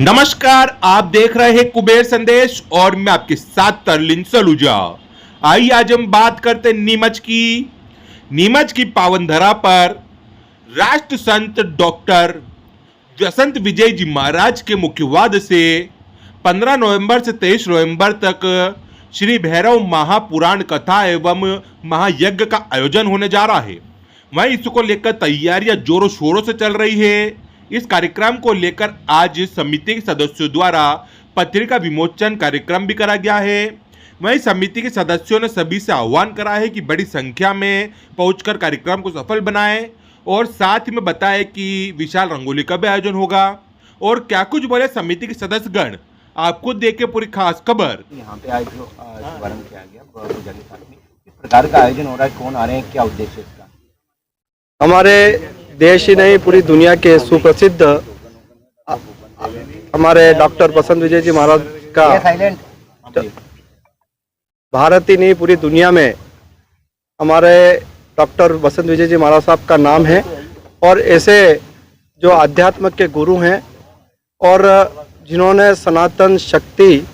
नमस्कार, आप देख रहे हैं कुबेर संदेश और मैं आपके साथ तरलिन सलूजा। आइए आज हम बात करते हैं नीमच की पावन धरा पर राष्ट्र संत डॉक्टर वसंत विजय जी महाराज के मुख्यवाद से 15 नवंबर से 23 नवंबर तक श्री भैरव महापुराण कथा एवं महायज्ञ का आयोजन होने जा रहा है। वहीं इसको लेकर तैयारियां जोरों शोरों से चल रही है। इस कार्यक्रम को लेकर आज समिति के सदस्यों द्वारा पत्रिका विमोचन कार्यक्रम भी करा गया है। वहीं समिति के सदस्यों ने सभी से आह्वान करा है कि बड़ी संख्या में पहुंचकर कार्यक्रम को सफल बनाएं और साथ में बताएं कि विशाल रंगोली का भी आयोजन होगा। और क्या कुछ बोले समिति के सदस्यगण, आपको देख के पूरी खास खबर। यहाँ पे आज जो शुभारंभ किया गया पूजा के साथ में किस प्रकार का आयोजन हो रहा है, कौन आ रहे हैं, क्या उद्देश्य इसका? हमारे देश ही नहीं पूरी दुनिया के सुप्रसिद्ध हमारे डॉक्टर वसंत विजय जी महाराज का भारत ही नहीं पूरी दुनिया में हमारे डॉक्टर वसंत विजय जी महाराज साहब का नाम है। और ऐसे जो आध्यात्म के गुरु हैं और जिन्होंने सनातन शक्ति,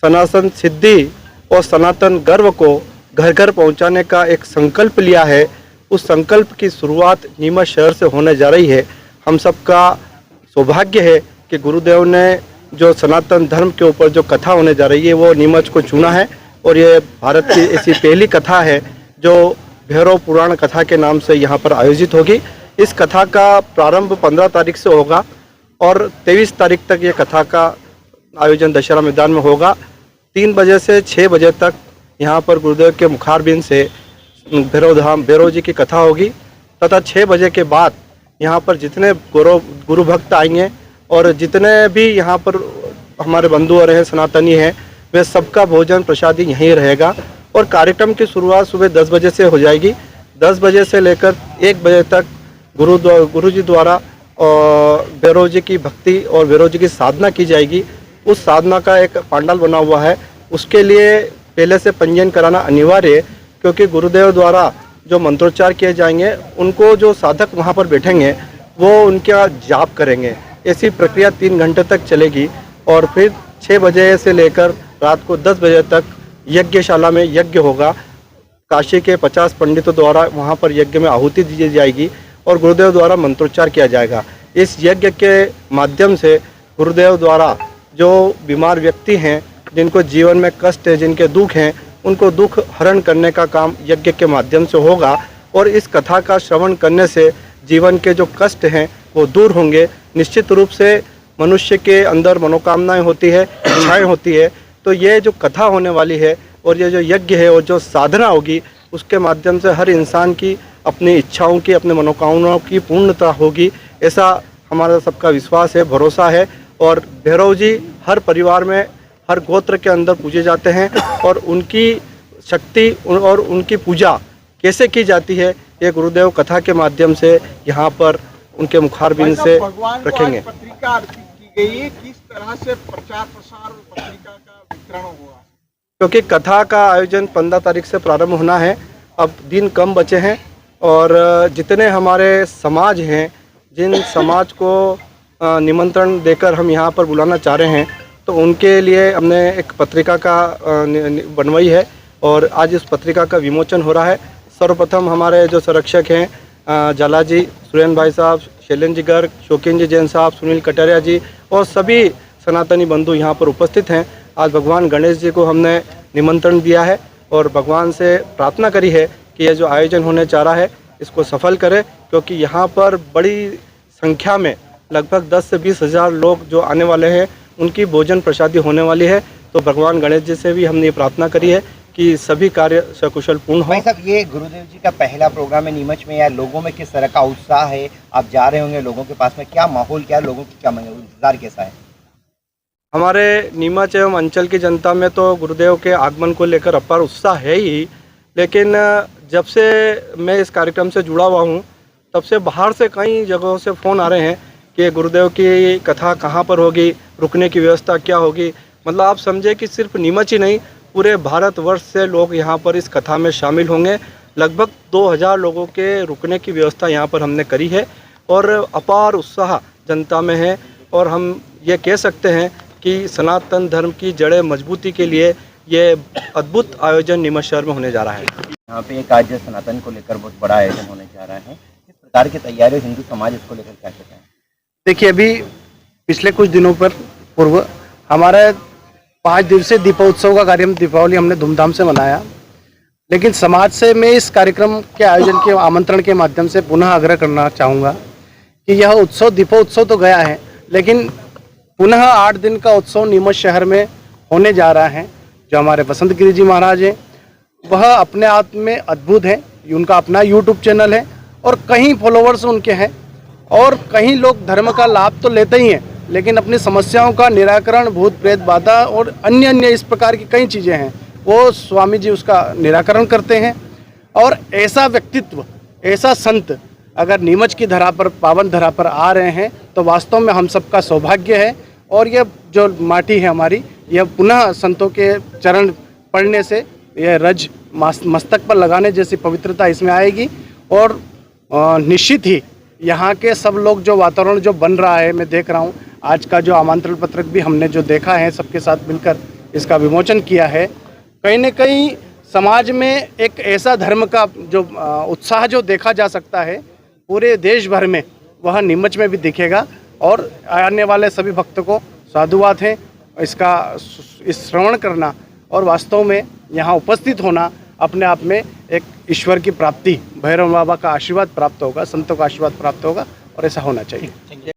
सनातन सिद्धि और सनातन गर्व को घर घर पहुंचाने का एक संकल्प लिया है, उस संकल्प की शुरुआत नीमच शहर से होने जा रही है। हम सबका सौभाग्य है कि गुरुदेव ने जो सनातन धर्म के ऊपर जो कथा होने जा रही है वो नीमच को चुना है। और ये भारत की ऐसी पहली कथा है जो भैरव पुराण कथा के नाम से यहाँ पर आयोजित होगी। इस कथा का प्रारंभ 15 तारीख से होगा और 23 तारीख तक ये कथा का आयोजन दशहरा मैदान में होगा। 3 बजे से 6 बजे तक यहाँ पर गुरुदेव के मुखारबिंद से भैरव जी की कथा होगी तथा 6 बजे के बाद यहाँ पर जितने गुरु भक्त आएंगे और जितने भी यहाँ पर हमारे बंधु और हैं सनातनी हैं वे सबका भोजन प्रसादी यहीं रहेगा। और कार्यक्रम की शुरुआत सुबह 10 बजे से हो जाएगी। 10 बजे से लेकर 1 बजे तक गुरु जी द्वारा भैरव जी की भक्ति और भैरव जी की साधना की जाएगी। उस साधना का एक पंडाल बना हुआ है, उसके लिए पहले से पंजीयन कराना अनिवार्य है, क्योंकि गुरुदेव द्वारा जो मंत्रोच्चार किए जाएंगे उनको जो साधक वहाँ पर बैठेंगे वो उनका जाप करेंगे। ऐसी प्रक्रिया 3 घंटे तक चलेगी और फिर 6 बजे से लेकर रात को 10 बजे तक यज्ञशाला में यज्ञ होगा। काशी के 50 पंडितों द्वारा वहाँ पर यज्ञ में आहुति दी जाएगी और गुरुदेव द्वारा मंत्रोच्चार किया जाएगा। इस यज्ञ के माध्यम से गुरुदेव द्वारा जो बीमार व्यक्ति हैं, जिनको जीवन में कष्ट है, जिनके दुख हैं, उनको दुख हरण करने का काम यज्ञ के माध्यम से होगा। और इस कथा का श्रवण करने से जीवन के जो कष्ट हैं वो दूर होंगे। निश्चित रूप से मनुष्य के अंदर मनोकामनाएं होती है, इच्छाएं होती है, तो ये जो कथा होने वाली है और ये जो यज्ञ है और जो साधना होगी उसके माध्यम से हर इंसान की अपनी इच्छाओं की, अपने मनोकामनाओं की पूर्णता होगी, ऐसा हमारा सबका विश्वास है, भरोसा है। और भैरव जी हर परिवार में, हर गोत्र के अंदर पूजे जाते हैं और उनकी शक्ति और उनकी पूजा कैसे की जाती है ये गुरुदेव कथा के माध्यम से यहाँ पर उनके मुखारबिंद से रखेंगे। पत्रिका अर्पित की गई है, किस तरह से प्रचार प्रसार पत्रिका का वितरण हुआ? क्योंकि कथा का आयोजन 15 तारीख से प्रारंभ होना है, अब दिन कम बचे हैं और जितने हमारे समाज हैं, जिन समाज को निमंत्रण देकर हम यहाँ पर बुलाना चाह रहे हैं, तो उनके लिए हमने एक पत्रिका का बनवाई है और आज इस पत्रिका का विमोचन हो रहा है। सर्वप्रथम हमारे जो संरक्षक हैं जाला जी, सुरेन भाई साहब, शैलेंद्र जी गर्ग, शौकीन जी जैन साहब, सुनील कटारिया जी और सभी सनातनी बंधु यहाँ पर उपस्थित हैं। आज भगवान गणेश जी को हमने निमंत्रण दिया है और भगवान से प्रार्थना करी है कि यह जो आयोजन होने जा रहा है इसको सफल करें, क्योंकि यहाँ पर बड़ी संख्या में लगभग 10 से 20 हज़ार लोग जो आने वाले हैं उनकी भोजन प्रसादी होने वाली है। तो भगवान गणेश जी से भी हमने प्रार्थना करी है कि सभी कार्य सकुशल पूर्ण हो। भाई साहब, ये गुरुदेव जी का पहला प्रोग्राम है नीमच में, या लोगों में किस तरह का उत्साह है? आप जा रहे होंगे लोगों के पास में, क्या माहौल, क्या लोगों की क्या इंतजार कैसा है? हमारे नीमच एवं अंचल की जनता में तो गुरुदेव के आगमन को लेकर अपार उत्साह है ही, लेकिन जब से मैं इस कार्यक्रम से जुड़ा हुआ हूँ तब से बाहर से कई जगहों से फ़ोन आ रहे हैं कि गुरुदेव की कथा कहाँ पर होगी, रुकने की व्यवस्था क्या होगी। मतलब आप समझे कि सिर्फ नीमच ही नहीं, पूरे भारतवर्ष से लोग यहाँ पर इस कथा में शामिल होंगे। लगभग 2000 लोगों के रुकने की व्यवस्था यहाँ पर हमने करी है और अपार उत्साह जनता में है। और हम ये कह सकते हैं कि सनातन धर्म की जड़ें मजबूती के लिए ये अद्भुत आयोजन नीमच शहर में होने जा रहा है। यहाँ पे एक आज सनातन को लेकर बहुत बड़ा आयोजन होने जा रहा है, किस प्रकार की तैयारी हिंदू समाज इसको लेकर क्या कहते हैं? देखिए, अभी पिछले कुछ दिनों पर पूर्व हमारा 5 दिवसीय दीपोत्सव का कार्यक्रम दीपावली हमने धूमधाम से मनाया, लेकिन समाज से मैं इस कार्यक्रम के आयोजन के आमंत्रण के माध्यम से पुनः आग्रह करना चाहूँगा कि यह उत्सव दीपोत्सव तो गया है, लेकिन पुनः 8 दिन का उत्सव नीमच शहर में होने जा रहा है। जो हमारे बसंत गिरी जी महाराज हैं वह अपने आप में अद्भुत है। उनका अपना यूट्यूब चैनल है और कई फॉलोवर्स उनके हैं और कई लोग धर्म का लाभ तो लेते ही हैं, लेकिन अपनी समस्याओं का निराकरण, भूत प्रेत बाधा और अन्य इस प्रकार की कई चीज़ें हैं, वो स्वामी जी उसका निराकरण करते हैं। और ऐसा व्यक्तित्व, ऐसा संत अगर नीमच की धरा पर, पावन धरा पर आ रहे हैं तो वास्तव में हम सबका सौभाग्य है। और यह जो माटी है हमारी, यह पुनः संतों के चरण पढ़ने से यह रज मस्तक पर लगाने जैसी पवित्रता इसमें आएगी। और निश्चित ही यहाँ के सब लोग, जो वातावरण जो बन रहा है, मैं देख रहा हूँ आज का जो आमंत्रण पत्रक भी हमने जो देखा है, सबके साथ मिलकर इसका विमोचन किया है। कहीं न कहीं समाज में एक ऐसा धर्म का जो उत्साह जो देखा जा सकता है पूरे देश भर में, वह नीमच में भी दिखेगा। और आने वाले सभी भक्तों को साधुवाद है इस श्रवण करना और वास्तव में यहाँ उपस्थित होना अपने आप में एक ईश्वर की प्राप्ति, भैरव बाबा का आशीर्वाद प्राप्त होगा, संतों का आशीर्वाद प्राप्त होगा और ऐसा होना चाहिए।